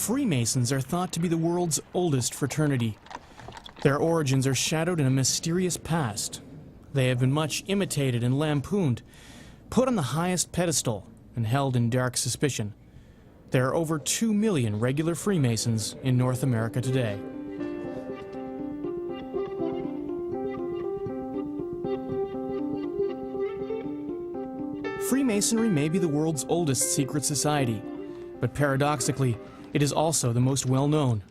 Freemasons are thought to be the world's oldest fraternity. Their origins are shadowed in a mysterious past. They have been much imitated and lampooned, put on the highest pedestal, and held in dark suspicion. There are over 2 million regular Freemasons in North America today. Freemasonry may be the world's oldest secret society, but paradoxically, it is also the most well-known.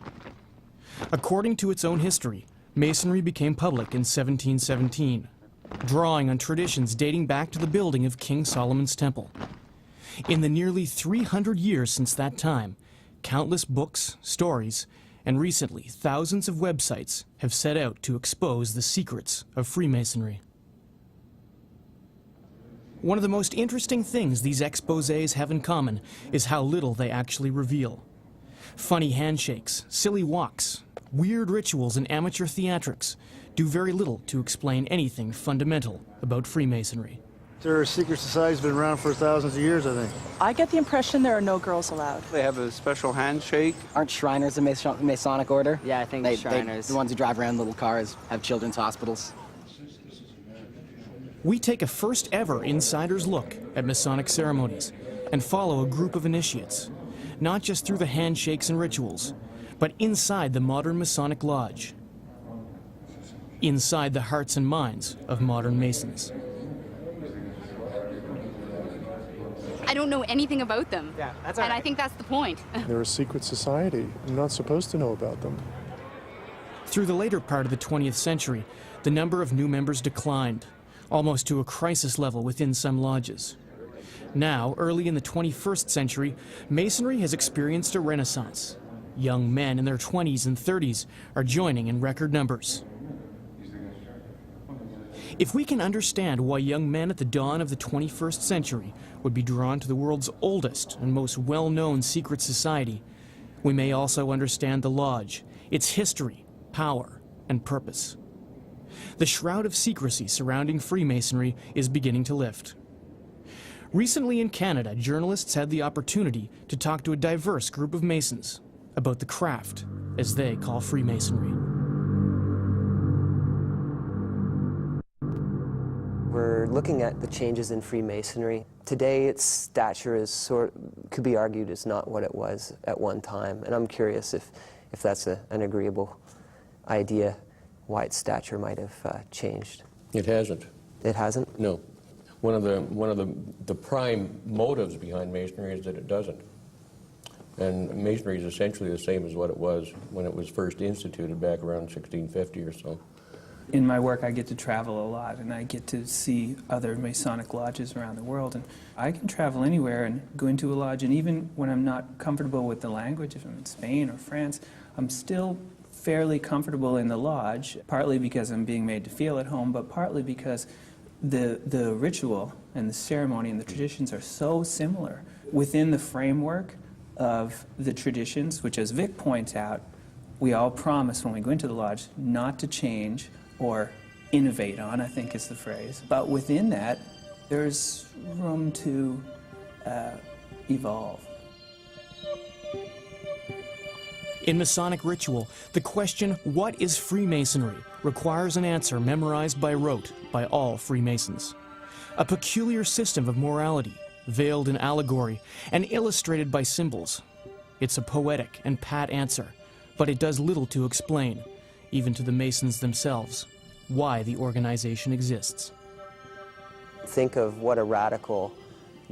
According to its own history, Masonry became public in 1717, drawing on traditions dating back to the building of King Solomon's Temple. In the nearly 300 years since that time, countless books, stories, and recently thousands of websites have set out to expose the secrets of Freemasonry. One of the most interesting things these exposés have in common is how little they actually reveal. Funny handshakes, silly walks, weird rituals, and amateur theatrics do very little to explain anything fundamental about Freemasonry. Their secret society's been around for thousands of years, I think. I get the impression there are no girls allowed. They have a special handshake. Aren't Shriners a Masonic order? Yeah, I think Shriners. The ones who drive around little cars, have children's hospitals. We take a first ever insider's look at Masonic ceremonies and follow a group of initiates, not just through the handshakes and rituals, but inside the modern Masonic Lodge, inside the hearts and minds of modern Masons. I don't know anything about them. Yeah, that's all right. And I think that's the point. They're a secret society. I'm not supposed to know about them. Through the later part of the 20th century, the number of new members declined, almost to a crisis level within some lodges. Now, early in the 21st century, Masonry has experienced a renaissance. Young men in their 20s and 30s are joining in record numbers. If we can understand why young men at the dawn of the 21st century would be drawn to the world's oldest and most well-known secret society, we may also understand the Lodge, its history, power, and purpose. The shroud of secrecy surrounding Freemasonry is beginning to lift. Recently in Canada, journalists had the opportunity to talk to a diverse group of Masons about the craft, as they call Freemasonry. We're looking at the changes in Freemasonry. Today, its stature is could be argued is not what it was at one time, and I'm curious if that's an agreeable idea, why its stature might have changed. It hasn't. It hasn't? No. One of the prime motives behind Masonry is that it doesn't. And Masonry is essentially the same as what it was when it was first instituted back around 1650 or so. In my work, I get to travel a lot, and I get to see other Masonic lodges around the world. And I can travel anywhere and go into a lodge, and even when I'm not comfortable with the language, if I'm in Spain or France, I'm still fairly comfortable in the lodge, partly because I'm being made to feel at home, but partly because the ritual and the ceremony and the traditions are so similar within the framework of the traditions, which, as Vic points out, we all promise when we go into the lodge not to change or innovate on, I think is the phrase. But within that, there's room to evolve. In Masonic ritual, the question, what is Freemasonry, requires an answer memorized by rote by all Freemasons. A peculiar system of morality, veiled in allegory and illustrated by symbols. It's a poetic and pat answer, but it does little to explain, even to the Masons themselves, why the organization exists. Think of what a radical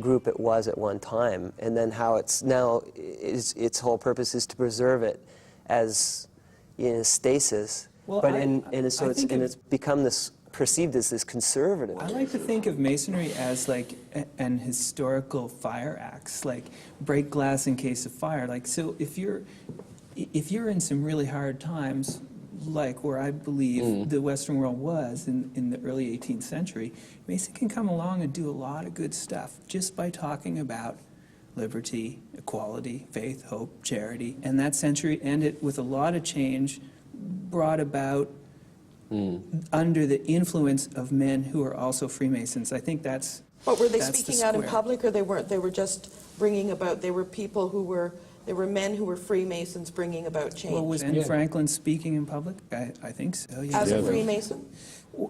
group it was at one time, and then how it's now, its whole purpose is to preserve it as in a stasis, Well, but it's become this, perceived as this conservative. I like to think of Masonry as like an historical fire axe, like break glass in case of fire. Like, so if you're in some really hard times, like where I believe the Western world was in the early 18th century, Mason can come along and do a lot of good stuff just by talking about liberty, equality, faith, hope, charity. And that century ended with a lot of change brought about under the influence of men who are also Freemasons. I think that's But were they that's speaking the out in square. public, or they weren't? They were just bringing about, they were people who were There were men who were Freemasons bringing about change. Well, was Ben Franklin speaking in public? I think so. Yeah. As a Freemason?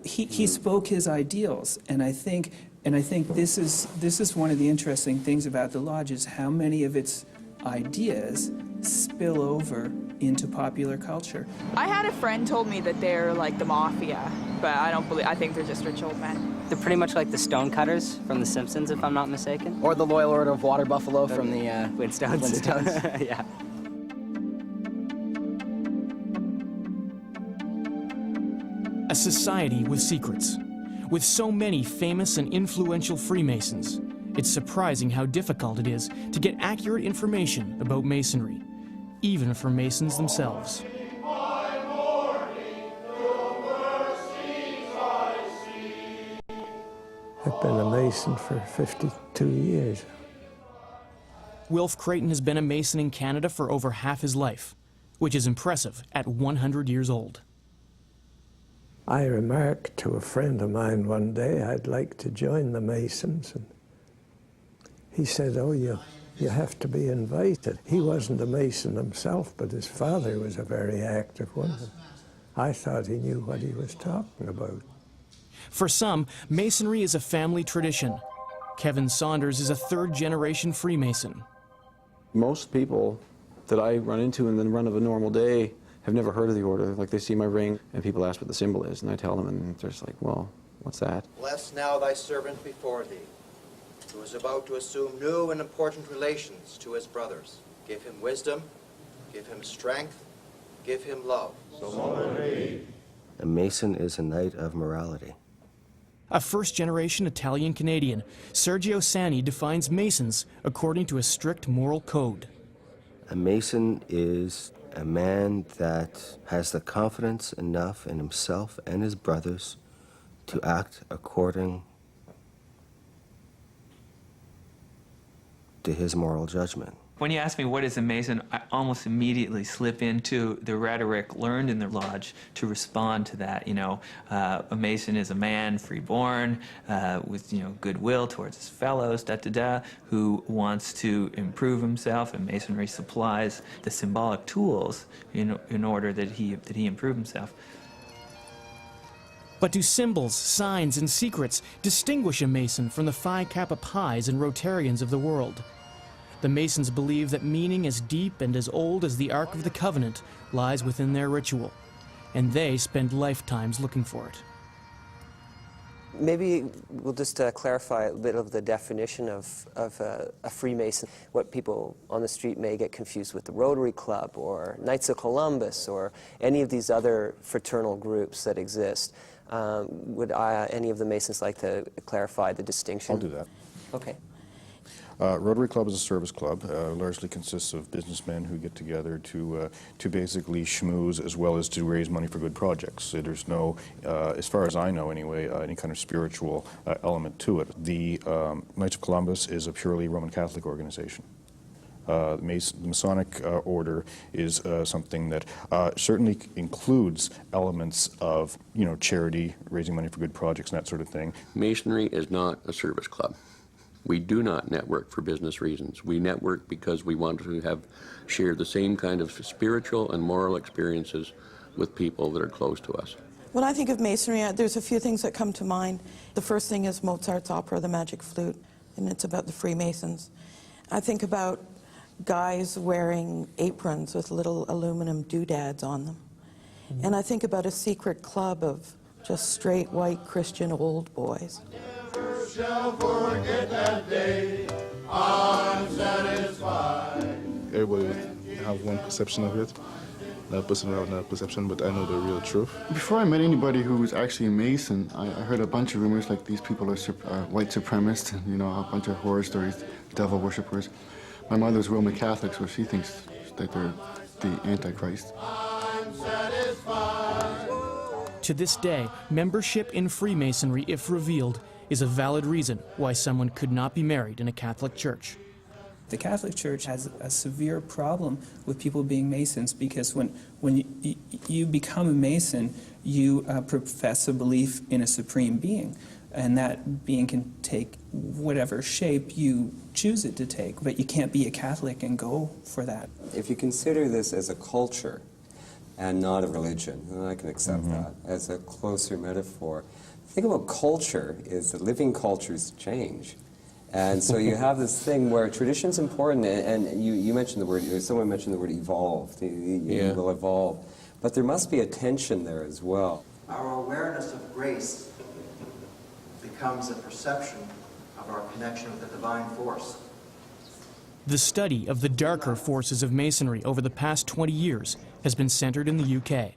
He spoke his ideals, and I think this is one of the interesting things about the lodge is how many of its ideas spill over into popular culture. I had a friend told me that they're like the mafia, but I think they're just rich old men. They're pretty much like the Stonecutters from The Simpsons, if I'm not mistaken. Or the Loyal Order of Water Buffalo from the Flintstones. Yeah. A society with secrets. With so many famous and influential Freemasons, it's surprising how difficult it is to get accurate information about Masonry, even for Masons themselves. I've been a Mason for 52 years. Wilf Creighton has been a Mason in Canada for over half his life, which is impressive at 100 years old. I remarked to a friend of mine one day I'd like to join the Masons, and he said, "Oh, you have to be invited." He wasn't a Mason himself, but his father was a very active one. I thought he knew what he was talking about. For some, Masonry is a family tradition. Kevin Saunders is a third-generation Freemason. Most people that I run into in the run of a normal day have never heard of the order. Like, they see my ring, and people ask what the symbol is, and I tell them, and they're just like, "Well, what's that?" Bless now thy servant before thee, who is about to assume new and important relations to his brothers. Give him wisdom, give him strength, give him love. A Mason is a knight of morality. A first-generation Italian-Canadian, Sergio Sani defines Masons according to a strict moral code. A Mason is a man that has the confidence enough in himself and his brothers to act according to his moral judgment. When you ask me what is a Mason, I almost immediately slip into the rhetoric learned in the lodge to respond to that. You know, a Mason is a man freeborn, with, goodwill towards his fellows, who wants to improve himself, and Masonry supplies the symbolic tools in order that he improve himself. But do symbols, signs, and secrets distinguish a Mason from the Phi Kappa Pies and Rotarians of the world? The Masons believe that meaning as deep and as old as the Ark of the Covenant lies within their ritual, and they spend lifetimes looking for it. Maybe we'll just clarify a bit of the definition of a Freemason. What people on the street may get confused with the Rotary Club or Knights of Columbus or any of these other fraternal groups that exist. Would any of the Masons like to clarify the distinction? I'll do that. Okay. Rotary Club is a service club, largely consists of businessmen who get together to basically schmooze as well as to raise money for good projects. So there's no, as far as I know anyway, any kind of spiritual element to it. The Knights of Columbus is a purely Roman Catholic organization. The Masonic order is something that certainly includes elements of, charity, raising money for good projects and that sort of thing. Masonry is not a service club. We do not network for business reasons. We network because we want to share the same kind of spiritual and moral experiences with people that are close to us. When I think of Masonry, there's a few things that come to mind. The first thing is Mozart's opera, The Magic Flute, and it's about the Freemasons. I think about guys wearing aprons with little aluminum doodads on them. And I think about a secret club of just straight white Christian old boys. Never shall forget that day, I'm satisfied. Everybody would have one perception of it. That person would have another perception, but I know the real truth. Before I met anybody who was actually a Mason, I heard a bunch of rumors like these people are white supremacists, and a bunch of horror stories, devil worshippers. My mother's Roman Catholic, so she thinks that they're the Antichrist. I'm satisfied. To this day, membership in Freemasonry, if revealed, is a valid reason why someone could not be married in a Catholic church. The Catholic Church has a severe problem with people being Masons because when you become a Mason, you profess a belief in a supreme being. And that being can take whatever shape you choose it to take, but you can't be a Catholic and go for that. If you consider this as a culture and not a religion, then I can accept that as a closer metaphor. The thing about culture is that living cultures change. And so you have this thing where tradition's important, and you mentioned the word, someone mentioned the word evolved. You will evolve. But there must be a tension there as well. Our awareness of grace becomes a perception of our connection with the divine force. The study of the darker forces of Masonry over the past 20 years has been centered in the UK.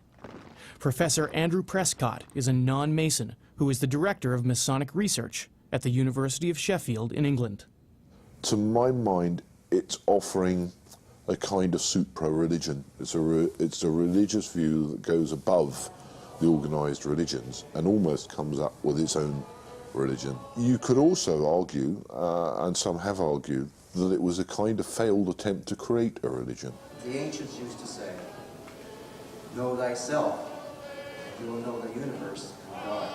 Professor Andrew Prescott is a non-Mason who is the director of Masonic research at the University of Sheffield in England. To my mind, it's offering a kind of supra-religion. It's a religious view that goes above the organised religions and almost comes up with its own religion. You could also argue, and some have argued, that it was a kind of failed attempt to create a religion. The ancients used to say, know thyself, you will know the universe and God.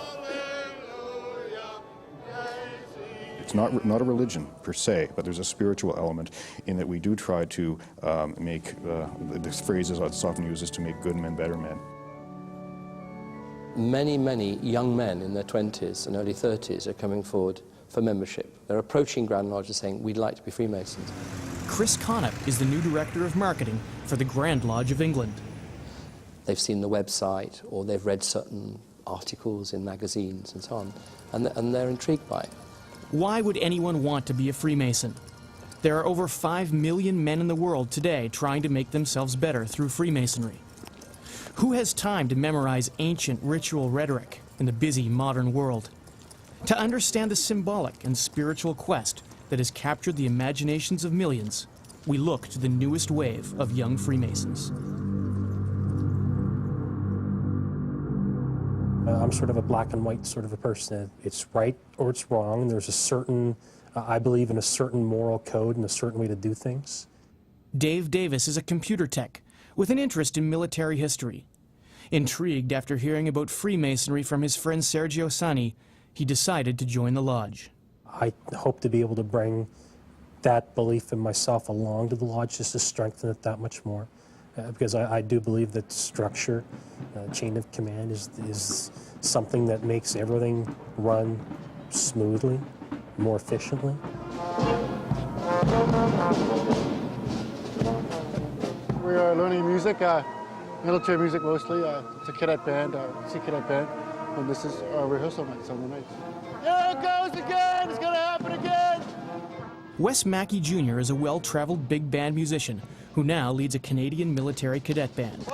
It's not a religion per se, but there's a spiritual element in that we do try to make, this phrase is often used, is to make good men better men. Many young men in their 20s and early 30s are coming forward for membership. They're approaching Grand Lodge saying, we'd like to be Freemasons. Chris Connop is the new director of marketing for the Grand Lodge of England. They've seen the website or they've read certain articles in magazines and so on, and they're intrigued by it. Why would anyone want to be a Freemason? There are over 5 million men in the world today trying to make themselves better through Freemasonry. Who has time to memorize ancient ritual rhetoric in the busy modern world? To understand the symbolic and spiritual quest that has captured the imaginations of millions, we look to the newest wave of young Freemasons. I'm sort of a black and white sort of a person. It's right or it's wrong. There's a certain, I believe in a certain moral code and a certain way to do things. Dave Davis is a computer tech with an interest in military history. Intrigued after hearing about Freemasonry from his friend Sergio Sani, he decided to join the lodge. I hope to be able to bring that belief in myself along to the lodge just to strengthen it that much more. Because I do believe that structure, chain of command is something that makes everything run smoothly, more efficiently. We are learning music, military music mostly. It's a cadet band, sea cadet band, and this is our rehearsal night, Sunday nights. Here it goes again! It's gonna happen again! Wes Mackey Jr. is a well-traveled big band musician who now leads a Canadian military cadet band.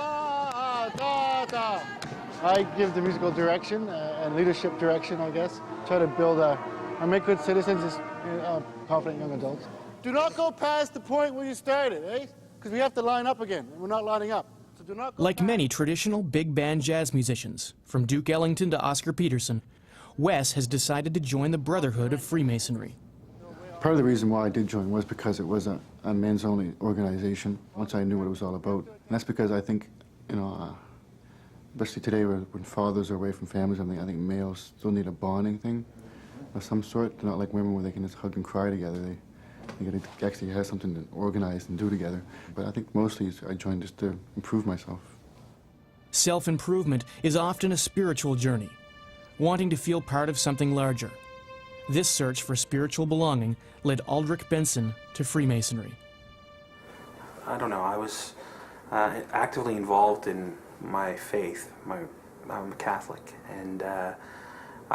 I give the musical direction and leadership direction, I guess. Try to build make good citizens as confident young adults. Do not go past the point where you started, eh? Because we have to line up again, and we're not lining up. So do not go Like many traditional big band jazz musicians, from Duke Ellington to Oscar Peterson, Wes has decided to join the Brotherhood of Freemasonry. Part of the reason why I did join was because it was a men's-only organization, once I knew what it was all about. And that's because I think, especially today when fathers are away from families, I think males still need a bonding thing of some sort. They're not like women where they can just hug and cry together. They gotta actually have something to organize and do together. But I think mostly I joined just to improve myself. Self-improvement is often a spiritual journey, wanting to feel part of something larger. This search for spiritual belonging led Aldrich Benson to Freemasonry. I don't know, I was actively involved in my faith. I'm Catholic, and I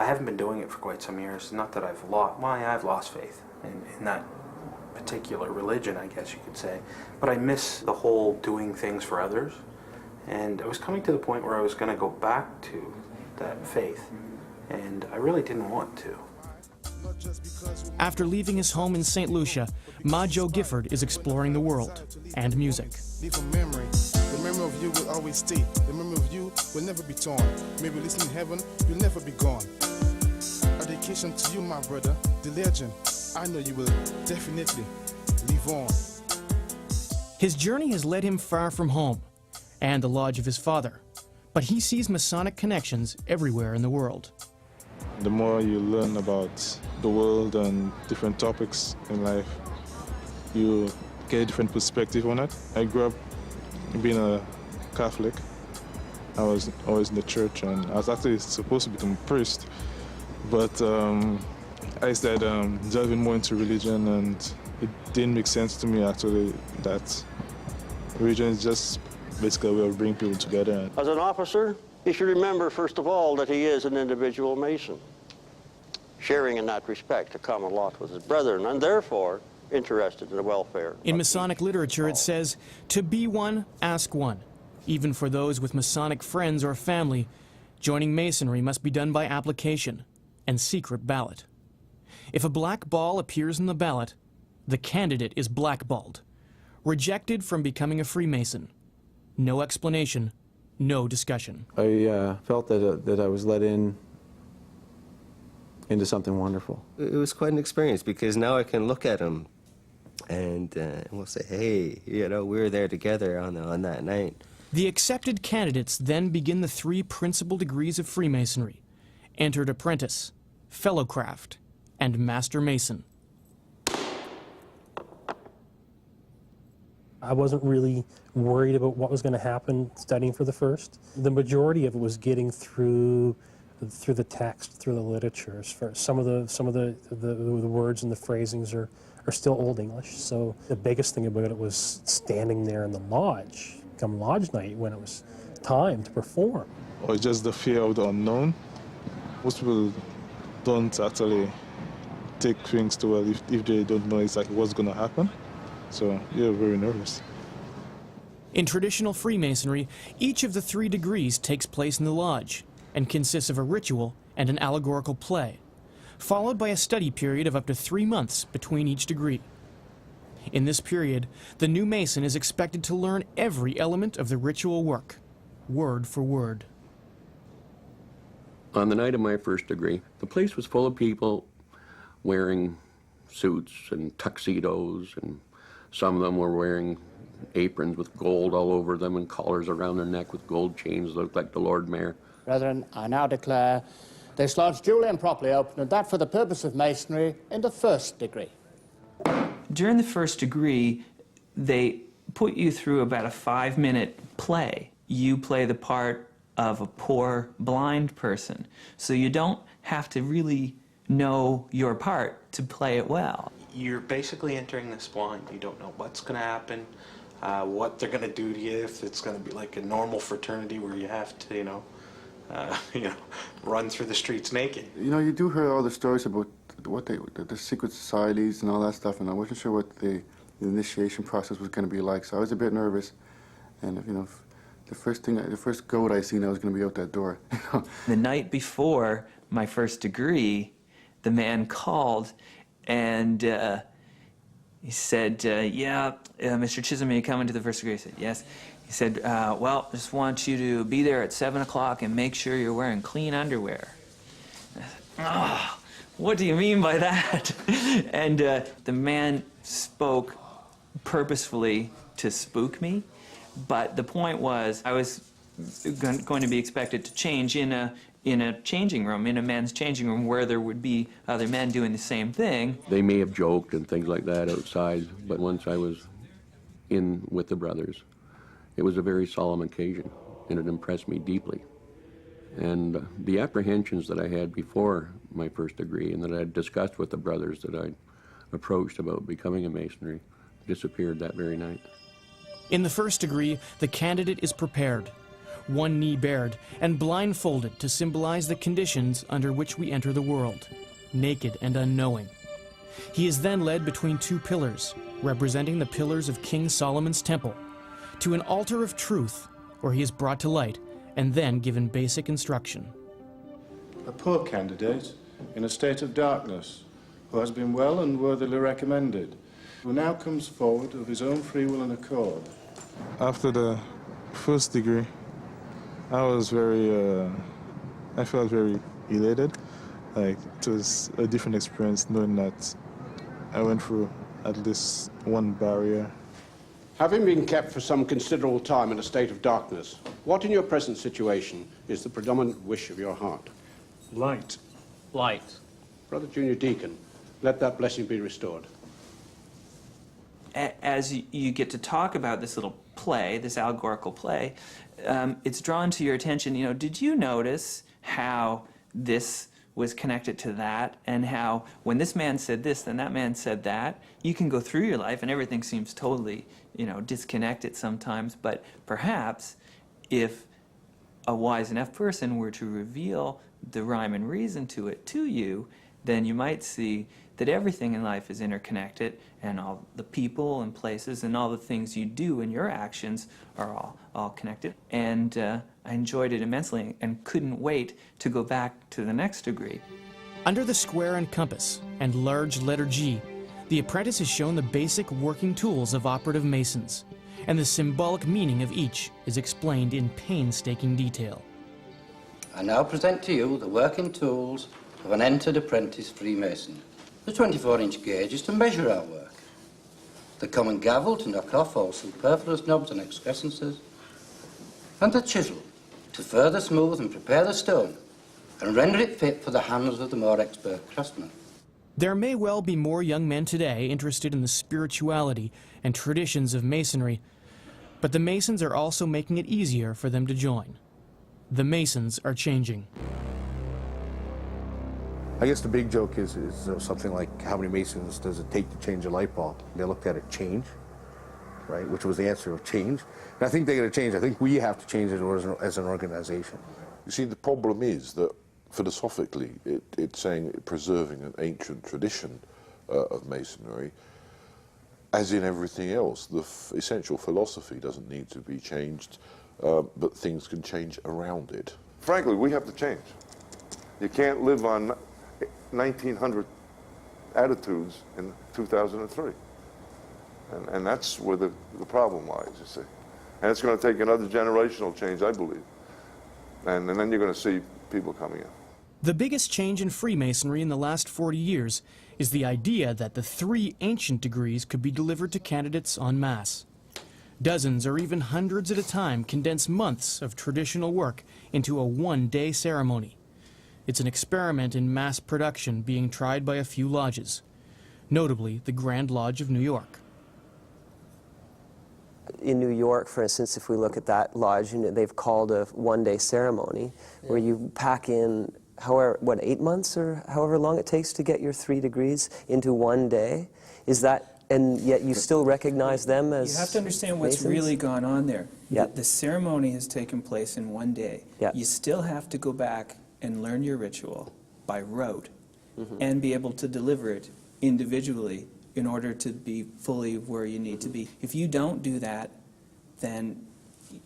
haven't been doing it for quite some years. Not that I've lost faith in that particular religion, I guess you could say. But I miss the whole doing things for others. And I was coming to the point where I was going to go back to that faith, and I really didn't want to. After leaving his home in St. Lucia, Ma Joe Gifford is exploring the world and music. Leave a memory. The memory of you will always stay. The memory of you will never be torn. Maybe listen in heaven, you'll never be gone. A dedication to you, my brother, the legend. I know you will definitely live on. His journey has led him far from home and the lodge of his father, but he sees Masonic connections everywhere in the world. The more you learn about the world and different topics in life, you get a different perspective on it. I grew up being a Catholic. I was always in the church, and I was actually supposed to become a priest, but I started delving more into religion, and it didn't make sense to me actually that religion is just basically a way of bringing people together. As an officer, he should remember, first of all, that he is an individual Mason, sharing in that respect a common lot with his brethren, and therefore interested in the welfare. In Masonic literature, it says, to be one, ask one. Even for those with Masonic friends or family, joining Masonry must be done by application and secret ballot. If a black ball appears in the ballot, the candidate is blackballed, rejected from becoming a Freemason. No explanation, no discussion. I felt that I was let into something wonderful. It was quite an experience because now I can look at him and we'll say, hey, you know, we were there together on that night. The accepted candidates then begin the 3 principal degrees of Freemasonry: entered apprentice, fellowcraft, and master mason. I wasn't really worried about what was going to happen studying for the first. The majority of it was getting through the text, through the literature. As far as some of the words and the phrasings are still Old English. So the biggest thing about it was standing there in the lodge, come lodge night, when it was time to perform. Or just the fear of the unknown. Most people don't actually take things too well if they don't know exactly what's going to happen. So you're very nervous. In traditional Freemasonry, each of the 3 degrees takes place in the lodge and consists of a ritual and an allegorical play, followed by a study period of up to 3 months between each degree. In this period, the new Mason is expected to learn every element of the ritual work, word for word. On the night of my first degree, the place was full of people wearing suits and tuxedos, and some of them were wearing aprons with gold all over them and collars around their neck with gold chains that looked like the Lord Mayor. Brethren, I now declare this lodge duly and properly open, and that for the purpose of Masonry in the first degree. During the first degree, they put you through about a 5-minute play. You play the part of a poor blind person, so you don't have to really know your part to play it well. You're basically entering this blind. You don't know what's going to happen, what they're going to do to you, if it's going to be like a normal fraternity where you have to, run through the streets naked. You know, you do hear all the stories about the secret societies and all that stuff, and I wasn't sure what the initiation process was going to be like, so I was a bit nervous. And the first goat I seen, I was going to be out that door. The night before my first degree, the man called and he said, Mr. Chisholm, are you coming to the first degree? I said, yes. He said, well, I just want you to be there at 7 o'clock and make sure you're wearing clean underwear. Oh, what do you mean by that? And the man spoke purposefully to spook me, but the point was I was going to be expected to change in a changing room, in a men's changing room where there would be other men doing the same thing. They may have joked and things like that outside, but once I was in with the brothers, it was a very solemn occasion, and it impressed me deeply. And the apprehensions that I had before my first degree and that I had discussed with the brothers that I'd approached about becoming a Masonry disappeared that very night. In the first degree, the candidate is prepared, one knee bared and blindfolded to symbolize the conditions under which we enter the world, naked and unknowing. He is then led between 2 pillars, representing the pillars of King Solomon's temple, to an altar of truth, where he is brought to light and then given basic instruction. A poor candidate in a state of darkness, who has been well and worthily recommended, who now comes forward of his own free will and accord. After the first degree, I felt very elated. Like, it was a different experience knowing that I went through at least one barrier. Having been kept for some considerable time in a state of darkness, what in your present situation is the predominant wish of your heart? Light. light. Brother Junior Deacon, let that blessing be restored. As you get to talk about this little play, this allegorical play, it's drawn to your attention, you know, did you notice how this was connected to that, and how when this man said this, then that man said that? You can go through your life and everything seems totally, you know, disconnected sometimes, but perhaps if a wise enough person were to reveal the rhyme and reason to it to you, then you might see that everything in life is interconnected, and all the people and places and all the things you do and your actions are all connected. And I enjoyed it immensely and couldn't wait to go back to the next degree. Under the square and compass and large letter G, the apprentice is shown the basic working tools of operative Masons, and the symbolic meaning of each is explained in painstaking detail. I now present to you the working tools of an entered apprentice Freemason. The 24-inch gauge is to measure our work. The common gavel to knock off all superfluous knobs and excrescences. And the chisel to further smooth and prepare the stone and render it fit for the hands of the more expert craftsman. There may well be more young men today interested in the spirituality and traditions of Masonry, but the Masons are also making it easier for them to join. The Masons are changing. I guess the big joke is something like, how many Masons does it take to change a light bulb? They looked at it, change, right, which was the answer of change. And I think they're going to change. I think we have to change it as an organization. You see, the problem is that philosophically, it's saying preserving an ancient tradition of Masonry. As in everything else, the essential philosophy doesn't need to be changed, but things can change around it. Frankly, we have to change. You can't live on 1900 attitudes in 2003. And that's where the problem lies, you see. And it's going to take another generational change, I believe. And then you're going to see people coming in. The biggest change in Freemasonry in the last 40 years is the idea that the 3 ancient degrees could be delivered to candidates en masse. Dozens or even hundreds at a time condense months of traditional work into a one-day ceremony. It's an experiment in mass production being tried by a few lodges, notably the Grand Lodge of New York. In New York, for instance, if we look at that lodge, you know, they've called a one-day ceremony where you pack in, however, what, 8 months or however long it takes to get your 3 degrees into one day? Is that, and yet you still recognize them as You have to understand what's Masons? really gone on there. Yep. The ceremony has taken place in one day. Yep. You still have to go back and learn your ritual by rote and be able to deliver it individually in order to be fully where you need to be. If you don't do that, then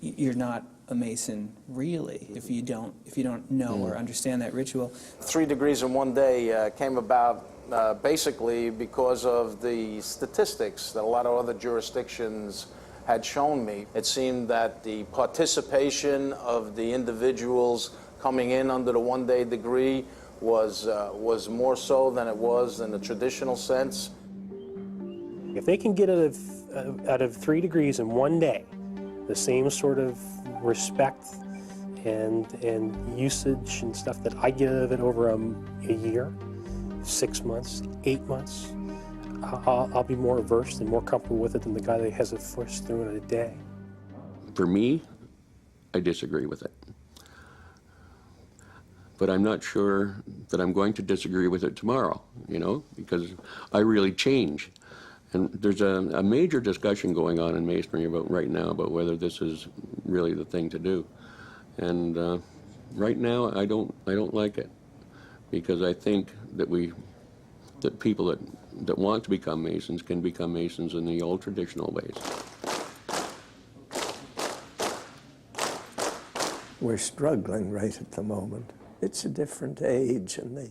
you're not a Mason really, if you don't know or understand that ritual. 3 degrees in one day came about basically because of the statistics that a lot of other jurisdictions had shown me. It seemed that the participation of the individuals coming in under the one-day degree was more so than it was in the traditional sense. If they can get out of 3 degrees in one day, the same sort of respect and usage and stuff that I get out of it over a year, 6 months, 8 months, I'll be more versed and more comfortable with it than the guy that has it first through in a day. For me, I disagree with it. But I'm not sure that I'm going to disagree with it tomorrow, you know, because I really change. And there's a major discussion going on in Masonry about right now about whether this is really the thing to do. And right now, I don't like it, because I think that people that want to become Masons can become Masons in the old traditional ways. We're struggling right at the moment. It's a different age, and the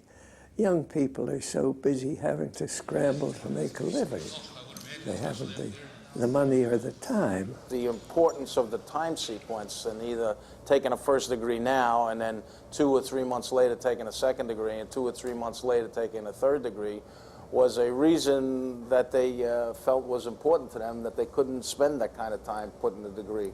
young people are so busy having to scramble to make a living. They haven't the money or the time. The importance of the time sequence, and either taking a first degree now and then 2 or 3 months later taking a second degree and 2 or 3 months later taking a third degree, was a reason that they felt was important to them, that they couldn't spend that kind of time putting the degree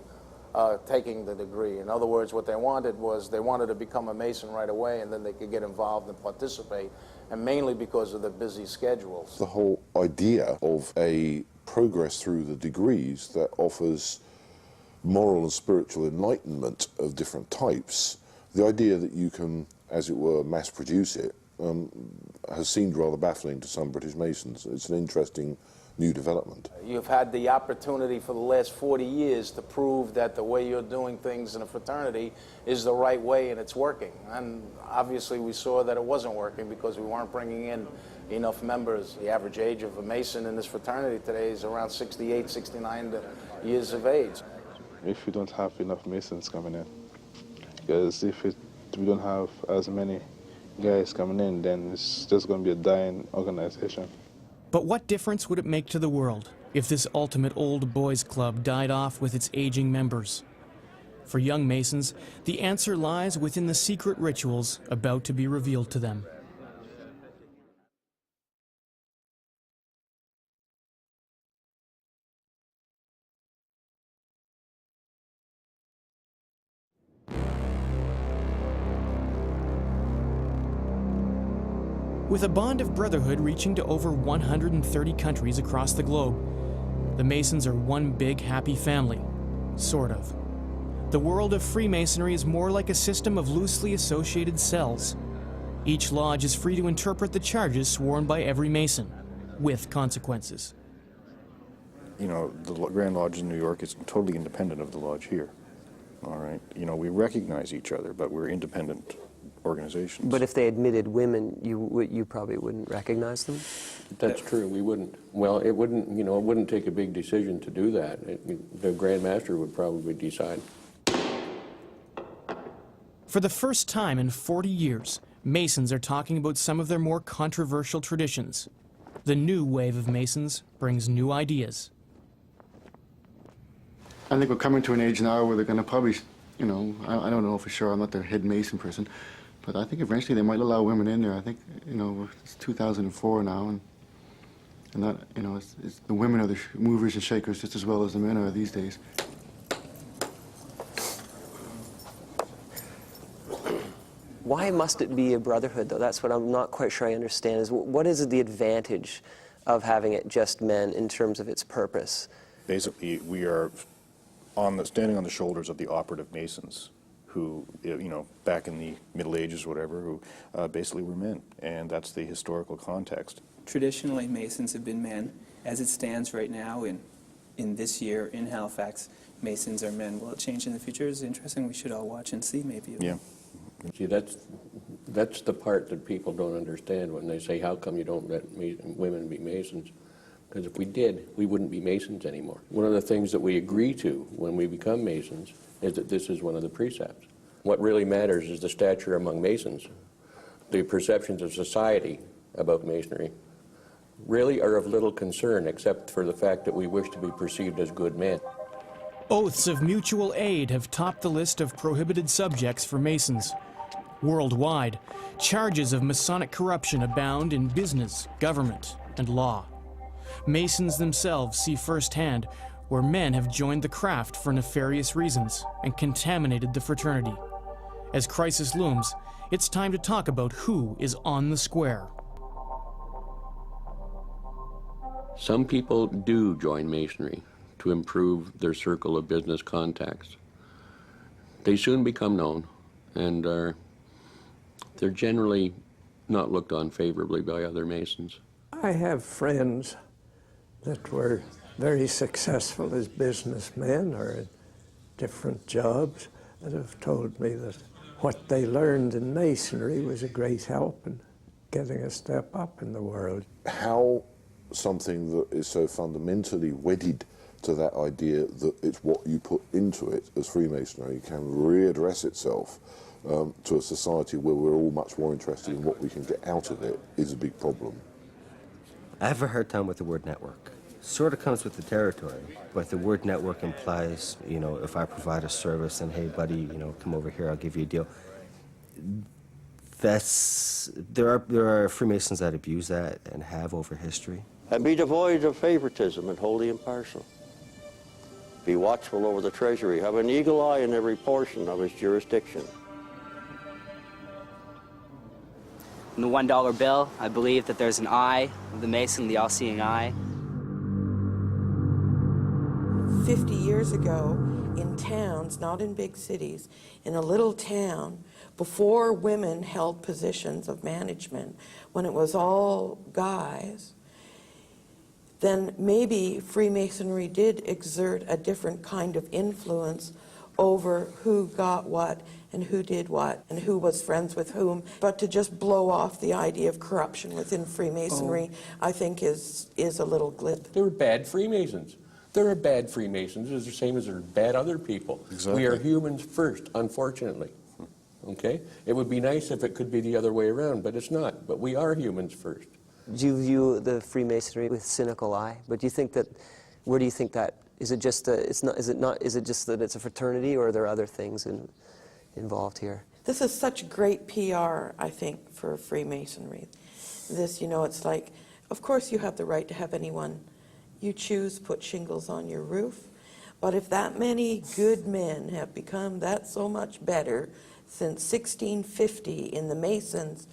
taking the degree. In other words, what they wanted was they wanted to become a Mason right away, and then they could get involved and participate, and mainly because of the busy schedules. The whole idea of a progress through the degrees that offers moral and spiritual enlightenment of different types, the idea that you can, as it were, mass produce it, has seemed rather baffling to some British Masons. It's an interesting new development. You've had the opportunity for the last 40 years to prove that the way you're doing things in a fraternity is the right way and it's working. And obviously we saw that it wasn't working because we weren't bringing in enough members. The average age of a Mason in this fraternity today is around 68, 69 years of age. If we don't have enough Masons coming in, because if we don't have as many guys coming in, then it's just going to be a dying organization. But what difference would it make to the world if this ultimate old boys club died off with its aging members? For young Masons, the answer lies within the secret rituals about to be revealed to them. With a bond of brotherhood reaching to over 130 countries across the globe, the Masons are one big happy family, sort of. The world of Freemasonry is more like a system of loosely associated cells. Each lodge is free to interpret the charges sworn by every Mason, with consequences. You know, the Grand Lodge in New York is totally independent of the lodge here. All right? You know, we recognize each other, but we're independent organizations. But if they admitted women, you probably wouldn't recognize them? That's true, we wouldn't. Well, it wouldn't, you know, it wouldn't take a big decision to do that. The Grand Master would probably decide. For the first time in 40 years, Masons are talking about some of their more controversial traditions. The new wave of Masons brings new ideas. I think we're coming to an age now where they're going to probably, you know, I don't know for sure, I'm not the head Mason person, but I think eventually they might allow women in there. I think, you know, it's 2004 now, and that, you know, it's the women are the movers and shakers just as well as the men are these days. Why must it be a brotherhood, though? That's what I'm not quite sure I understand. Is what is the advantage of having it just men in terms of its purpose? Basically, we are standing on the shoulders of the operative Masons, who, you know, back in the Middle Ages or whatever, who basically were men, and that's the historical context. Traditionally, Masons have been men. As it stands right now, in this year in Halifax, Masons are men. Will it change in the future? It's interesting. We should all watch and see, maybe. Yeah. See, that's the part that people don't understand when they say, how come you don't let women be Masons? Because if we did, we wouldn't be Masons anymore. One of the things that we agree to when we become Masons is that this is one of the precepts. What really matters is the stature among Masons. The perceptions of society about Masonry really are of little concern, except for the fact that we wish to be perceived as good men. Oaths of mutual aid have topped the list of prohibited subjects for Masons. Worldwide, charges of Masonic corruption abound in business, government, and law. Masons themselves see firsthand where men have joined the craft for nefarious reasons and contaminated the fraternity. As crisis looms, it's time to talk about who is on the square. Some people do join Masonry to improve their circle of business contacts. They soon become known, and they're generally not looked on favorably by other Masons. I have friends that were very successful as businessmen or in different jobs that have told me that what they learned in Masonry was a great help in getting a step up in the world. How something that is so fundamentally wedded to that idea that it's what you put into it as Freemasonry can readdress itself to a society where we're all much more interested in what we can get out of it is a big problem. I have a hard time with the word network. Sort of comes with the territory, but the word network implies, you know, if I provide a service and, hey, buddy, you know, come over here, I'll give you a deal. There are Freemasons that abuse that and have over history. And be devoid of favoritism and wholly impartial. Be watchful over the treasury. Have an eagle eye in every portion of his jurisdiction. In the $1 bill, I believe that there's an eye of the Mason, the all-seeing eye. 50 years ago, in towns, not in big cities, in a little town, before women held positions of management, when it was all guys, then maybe Freemasonry did exert a different kind of influence over who got what and who did what and who was friends with whom. But to just blow off the idea of corruption within Freemasonry, I think is a little glib. They were bad Freemasons. There are bad Freemasons, it's the same as there are bad other people. Exactly. We are humans first, unfortunately. Okay? It would be nice if it could be the other way around, but it's not. But we are humans first. Do you view the Freemasonry with cynical eye? But do you think that, where do you think that, is it just is it just that it's a fraternity, or are there other things involved here? This is such great PR, I think, for Freemasonry. This, you know, it's like, of course you have the right to have anyone you choose put shingles on your roof, but if that many good men have become that so much better since 1650 in the Masons,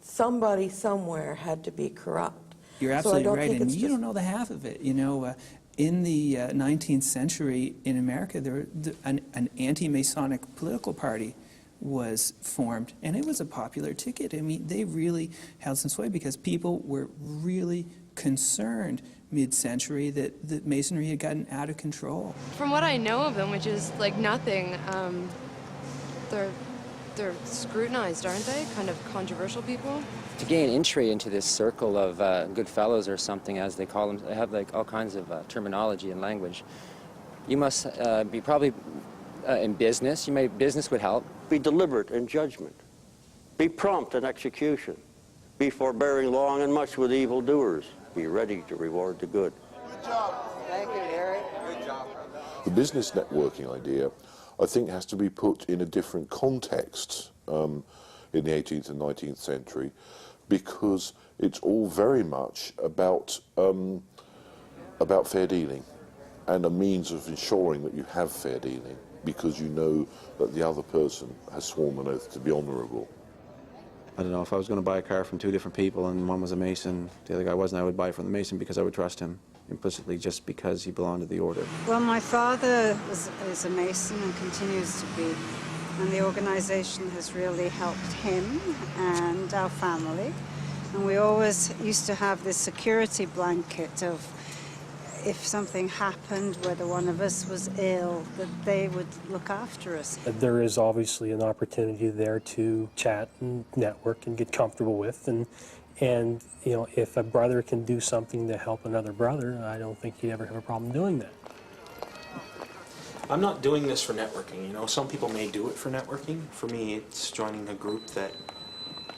somebody somewhere had to be corrupt. You're absolutely right, and you don't know the half of it. You know, in the 19th century in America, an anti-Masonic political party was formed, and it was a popular ticket. I mean, they really held some sway because people were really concerned mid-century that Masonry had gotten out of control. From what I know of them, which is like nothing, they're scrutinized, aren't they? Kind of controversial people. To gain entry into this circle of good fellows or something, as they call them, they have like all kinds of terminology and language. You must be probably in business. Business would help. Be deliberate in judgment. Be prompt in execution. Be forbearing long and much with evildoers. Be ready to reward the good. Good job. Thank you, Harry. Good job. The business networking idea, I think, has to be put in a different context in the 18th and 19th century, because it's all very much about fair dealing and a means of ensuring that you have fair dealing, because you know that the other person has sworn an oath to be honourable. I don't know, if I was going to buy a car from two different people and one was a Mason, the other guy wasn't, I would buy from the Mason because I would trust him implicitly just because he belonged to the order. Well, my father is a Mason and continues to be, and the organization has really helped him and our family. And we always used to have this security blanket of if something happened, whether one of us was ill, that they would look after us. There is obviously an opportunity there to chat and network and get comfortable with, and you know, if a brother can do something to help another brother, I don't think he'd ever have a problem doing that. I'm not doing this for networking, you know. Some people may do it for networking. For me, it's joining a group that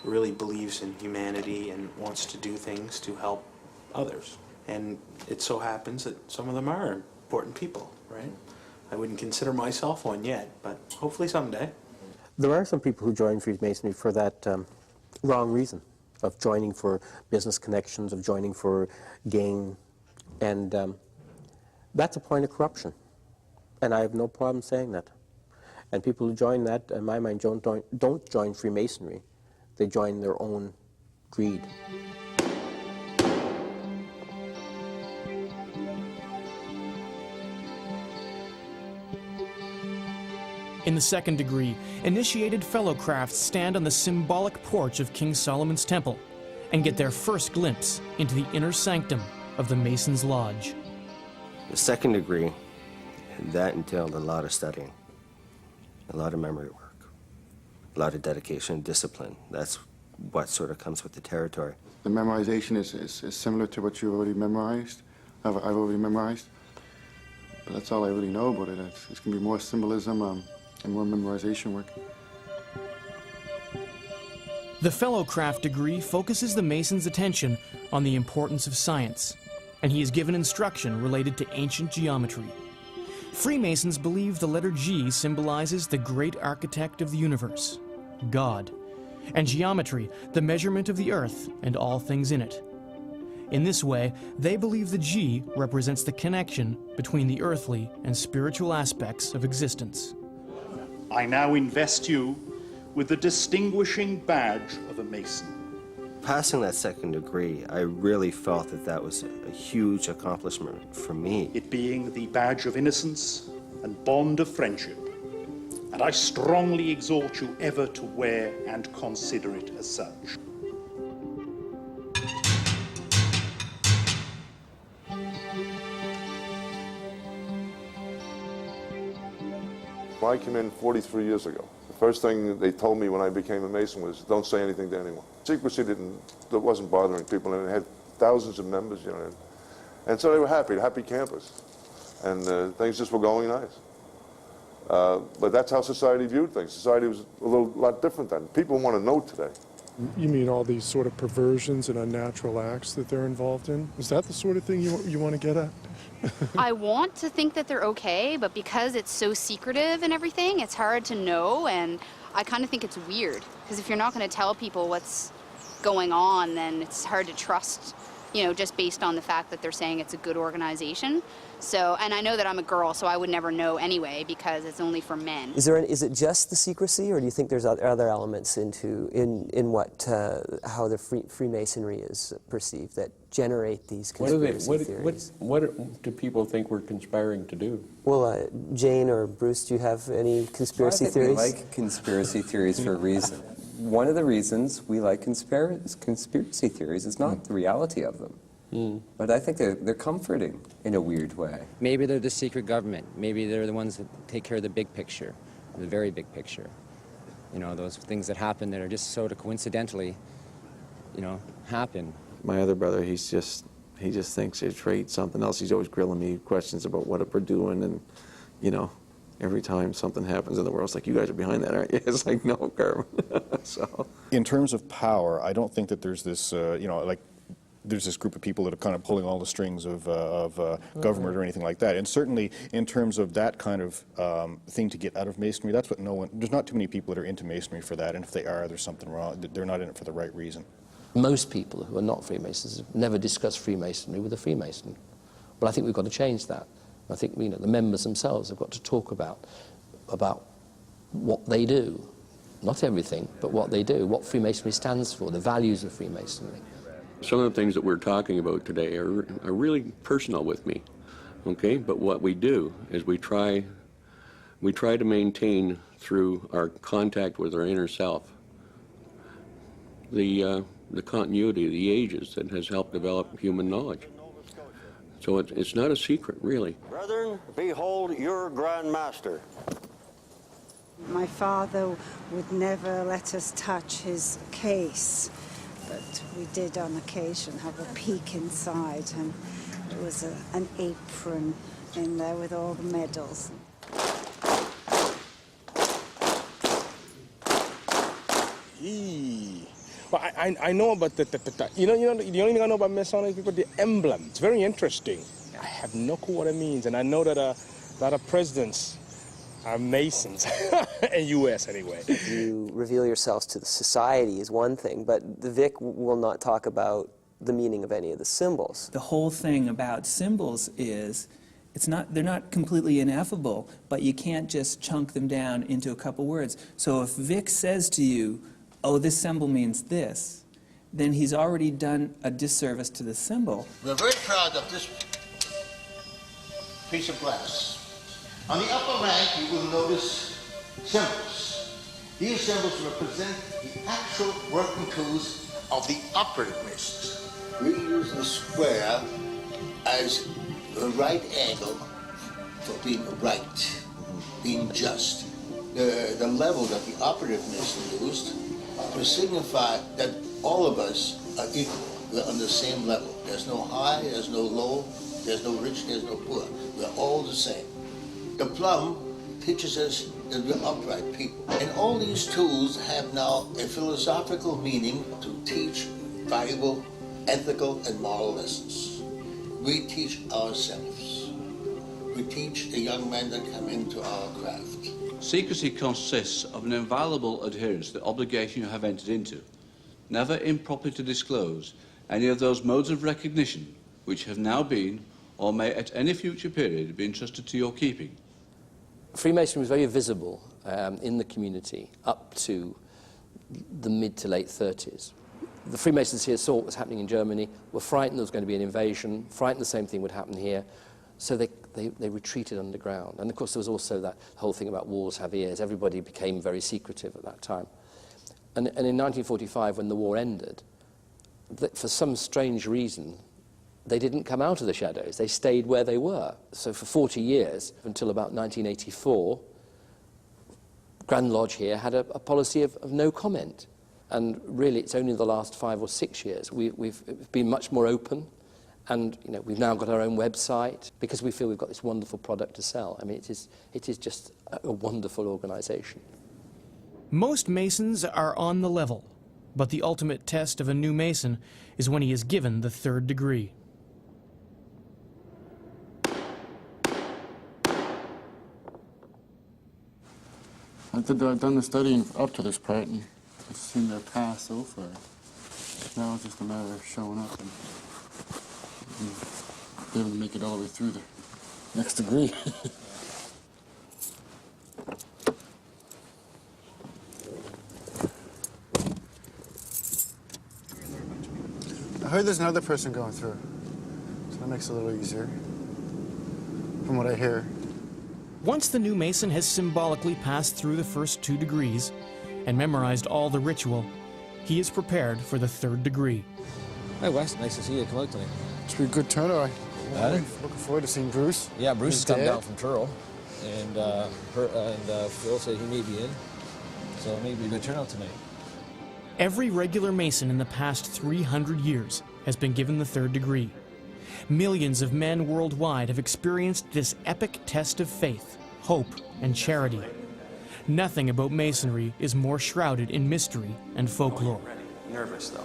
really believes in humanity and wants to do things to help others. And it so happens that some of them are important people, right? I wouldn't consider myself one yet, but hopefully someday. There are some people who join Freemasonry for that wrong reason, of joining for business connections, of joining for gain, and that's a point of corruption. And I have no problem saying that. And people who join that, in my mind, don't join Freemasonry. They join their own greed. In the second degree, initiated fellowcrafts stand on the symbolic porch of King Solomon's Temple and get their first glimpse into the inner sanctum of the Mason's Lodge. The second degree, that entailed a lot of studying, a lot of memory work, a lot of dedication and discipline. That's what sort of comes with the territory. The memorization is similar to what you've already memorized. I've already memorized. But that's all I really know about it. It's going to be more symbolism and more memorization work. The Fellowcraft degree focuses the Mason's attention on the importance of science, and he is given instruction related to ancient geometry. Freemasons believe the letter G symbolizes the great architect of the universe, God, and geometry, the measurement of the earth and all things in it. In this way, they believe the G represents the connection between the earthly and spiritual aspects of existence. I now invest you with the distinguishing badge of a Mason. Passing that second degree, I really felt that that was a huge accomplishment for me. It being the badge of innocence and bond of friendship, and I strongly exhort you ever to wear and consider it as such. I came in 43 years ago. The first thing they told me when I became a Mason was, don't say anything to anyone. Secrecy that wasn't bothering people, and it had thousands of members, you know, and so they were happy campus, and things just were going nice. But that's how society viewed things. Society was a lot different then. People want to know today. You mean all these sort of perversions and unnatural acts that they're involved in? Is that the sort of thing you want to get at? I want to think that they're okay, but because it's so secretive and everything, it's hard to know, and I kind of think it's weird. Because if you're not going to tell people what's going on, then it's hard to trust, you know, just based on the fact that they're saying it's a good organization. So, and I know that I'm a girl, so I would never know anyway, because it's only for men. Is it just the secrecy, or do you think there's other elements in what how the Freemasonry is perceived that generate these conspiracy theories? What do people think we're conspiring to do? Well, Jane or Bruce, do you have any conspiracy theories? We like conspiracy theories for a reason. One of the reasons we like conspiracy theories is not the reality of them. But I think they're comforting in a weird way. Maybe they're the secret government. Maybe they're the ones that take care of the big picture, the very big picture. You know, those things that happen that are just sort of coincidentally, you know, happen. My other brother, he just thinks it's right, something else. He's always grilling me questions about what we're doing, and, you know, every time something happens in the world, it's like, you guys are behind that, aren't you? It's like, no, Carmen. So. In terms of power, I don't think that there's this, you know, like, there's this group of people that are kind of pulling all the strings of government or anything like that. And certainly in terms of that kind of thing to get out of Masonry, that's what there's not too many people that are into Masonry for that. And if they are, there's something wrong. They're not in it for the right reason. Most people who are not Freemasons have never discussed Freemasonry with a Freemason. But I think we've got to change that. I think, you know, the members themselves have got to talk about what they do. Not everything, but what they do, what Freemasonry stands for, the values of Freemasonry. Some of the things that we're talking about today are really personal with me, okay? But what we do is we try to maintain through our contact with our inner self the continuity of the ages that has helped develop human knowledge. So it's not a secret, really. Brethren, behold your Grand Master. My father would never let us touch his case, but we did on occasion have a peek inside, and there was an apron in there with all the medals. Well, I know about the you know, the only thing I know about Masonic is the emblem. It's very interesting. I have no clue what it means, and I know that a lot of presidents are Masons, in U.S. anyway. You reveal yourselves to the society is one thing, but the Vic will not talk about the meaning of any of the symbols. The whole thing about symbols is they're not completely ineffable, but you can't just chunk them down into a couple words. So if Vic says to you, oh, this symbol means this, then he's already done a disservice to the symbol. We're very proud of this piece of glass. On the upper rank, you will notice symbols. These symbols represent the actual working tools of the operative Masons. We use the square as a right angle for being right, being just. The level that the operative Mason used to signify that all of us are equal. We're on the same level. There's no high, there's no low, there's no rich, there's no poor. We're all the same. The plum teaches us that we're upright people. And all these tools have now a philosophical meaning to teach valuable ethical and moral lessons. We teach ourselves. We teach the young men that come into our craft. Secrecy consists of an inviolable adherence to the obligation you have entered into, never improperly to disclose any of those modes of recognition which have now been, or may at any future period, be entrusted to your keeping? Freemasonry was very visible in the community up to the mid to late 30s. The Freemasons here saw what was happening in Germany, were frightened there was going to be an invasion, frightened the same thing would happen here, so they retreated underground. And of course there was also that whole thing about walls have ears. Everybody became very secretive at that time. And in 1945, when the war ended, for some strange reason, they didn't come out of the shadows. They stayed where they were. So for 40 years, until about 1984, Grand Lodge here had a policy of no comment. And really, it's only the last 5 or 6 years we've been much more open. And we've now got our own website because we feel we've got this wonderful product to sell. I mean, it is just a wonderful organization. Most Masons are on the level, but the ultimate test of a new Mason is when he is given the 3rd degree. I've done the studying up to this part, and I've seen their path so far. Now it's just a matter of showing up and be able to make it all the way through the next degree. I heard there's another person going through, so that makes it a little easier, from what I hear. Once the new Mason has symbolically passed through the first 2 degrees and memorized all the ritual, he is prepared for the 3rd degree. Hi Wes, nice to see you come out tonight. It's been a good turnout. Looking forward to seeing Bruce. Yeah, Bruce has come down from Truro, and Phil said he may be in, so it may be a good turnout tonight. Every regular Mason in the past 300 years has been given the 3rd degree. Millions of men worldwide have experienced this epic test of faith, hope, and charity. Nothing about Masonry is more shrouded in mystery and folklore. Nervous, though.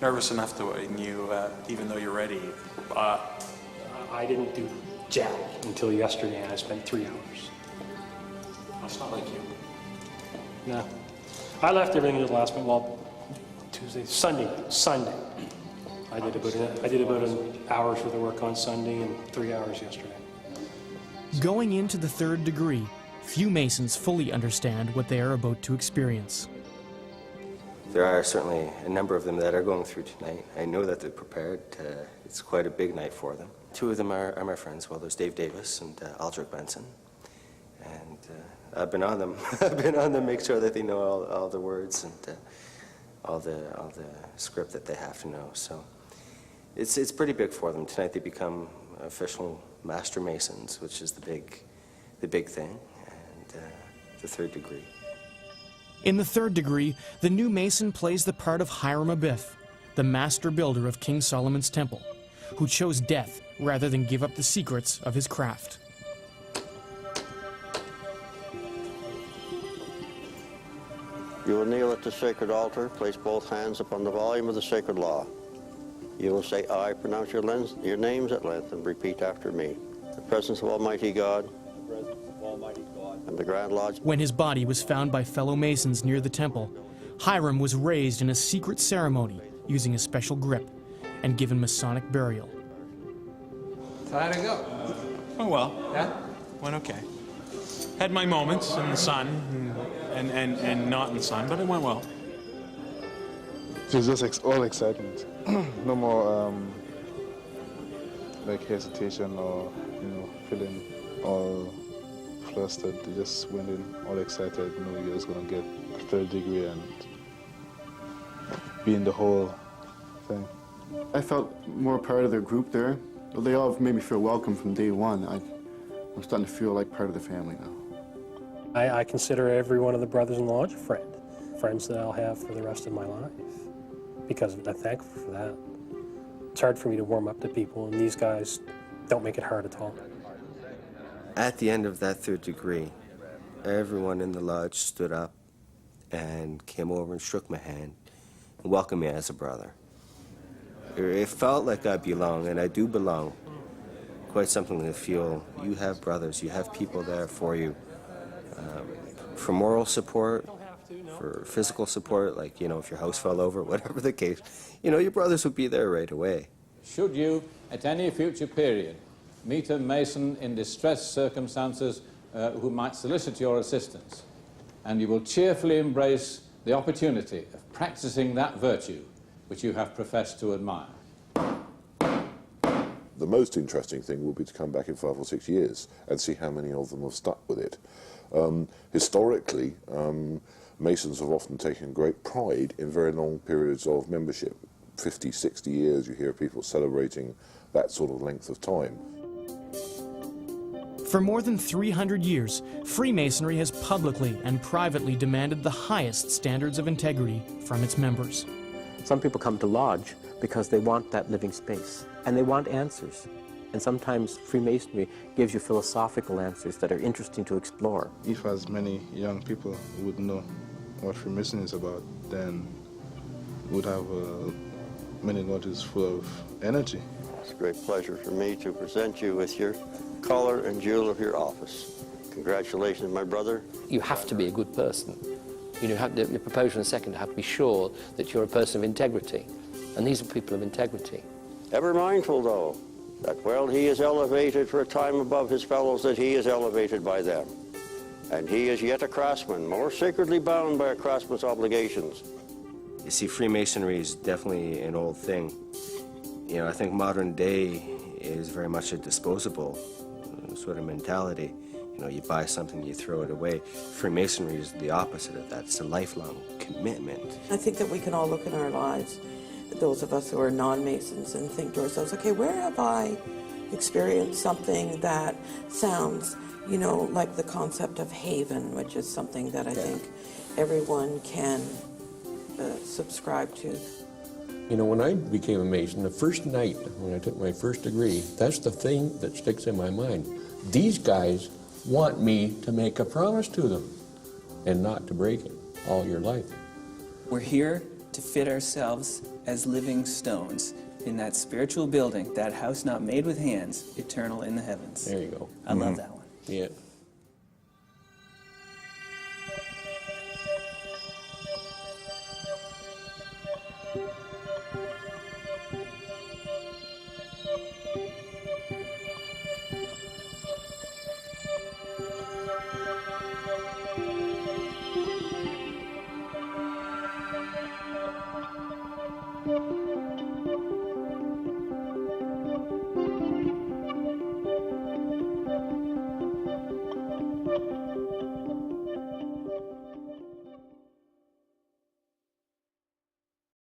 Nervous enough to win you, even though you're ready. I didn't do jack until yesterday, and I spent 3 hours. It's not like you. No. I left everything at the last minute. Well, Sunday. I did about an hour's worth of work on Sunday and 3 hours yesterday. Going into the 3rd degree, few Masons fully understand what they are about to experience. There are certainly a number of them that are going through tonight. I know that they're prepared. It's quite a big night for them. 2 of them are my friends. Well, there's Dave Davis and Aldrich Benson. And I've been on them. I've been on them, make sure that they know all the words and all the script that they have to know. So it's pretty big for them. Tonight they become official Master Masons, which is the big thing, and the 3rd degree. In the 3rd degree, the new Mason plays the part of Hiram Abiff, the master builder of King Solomon's Temple, who chose death rather than give up the secrets of his craft. You will kneel at the sacred altar, place both hands upon the volume of the sacred law. You will say, I pronounce your names at length, and repeat after me. The presence of Almighty God, and the Grand Lodge. When his body was found by fellow Masons near the temple, Hiram was raised in a secret ceremony using a special grip and given Masonic burial. So how'd it go? Oh, well. Yeah? Went okay. Had my moments in the sun and not in the sun, but it went well. It was just all excitement. No more like hesitation or feeling all flustered. You just went in all excited, knowing you was going to get the 3rd degree and be in the whole thing. I felt more part of their group there. They all made me feel welcome from day one. I'm starting to feel like part of the family now. I consider every one of the brothers in the lodge a friend. Friends that I'll have for the rest of my life, because I'm thankful for that. It's hard for me to warm up to people, and these guys don't make it hard at all. At the end of that 3rd degree, everyone in the lodge stood up and came over and shook my hand and welcomed me as a brother. It felt like I belong, and I do belong. Quite something to feel you have brothers, you have people there for you, for moral support, for physical support, like, you know, if your house fell over, whatever the case, you know, your brothers would be there right away. Should you, at any future period, meet a Mason in distressed circumstances who might solicit your assistance, and you will cheerfully embrace the opportunity of practicing that virtue which you have professed to admire. The most interesting thing will be to come back in 5 or 6 years and see how many of them have stuck with it. Historically, Masons have often taken great pride in very long periods of membership. 50, 60 years, you hear people celebrating that sort of length of time. For more than 300 years, Freemasonry has publicly and privately demanded the highest standards of integrity from its members. Some people come to lodge because they want that living space, and they want answers. And sometimes Freemasonry gives you philosophical answers that are interesting to explore. If as many young people would know what Freemasonry is about, then would have many lodges full of energy. It's a great pleasure for me to present you with your collar and jewel of your office. Congratulations, my brother. You have to be a good person. You know, your proposal and second have to be sure that you're a person of integrity. And these are people of integrity. Ever mindful, though, that while he is elevated for a time above his fellows, that he is elevated by them. And he is yet a craftsman, more sacredly bound by a craftsman's obligations. You see, Freemasonry is definitely an old thing. You know, I think modern day is very much a disposable sort of mentality. You know, you buy something, you throw it away. Freemasonry is the opposite of that. It's a lifelong commitment. I think that we can all look in our lives, those of us who are non-Masons, and think to ourselves, okay, where have I experienced something that sounds, you know, like the concept of haven, which is something that I think everyone can subscribe to. You know, when I became a Mason, the first night when I took my first degree, that's the thing that sticks in my mind. These guys want me to make a promise to them and not to break it all your life. We're here to fit ourselves as living stones in that spiritual building, that house not made with hands, eternal in the heavens. There you go. I love that one. Yeah.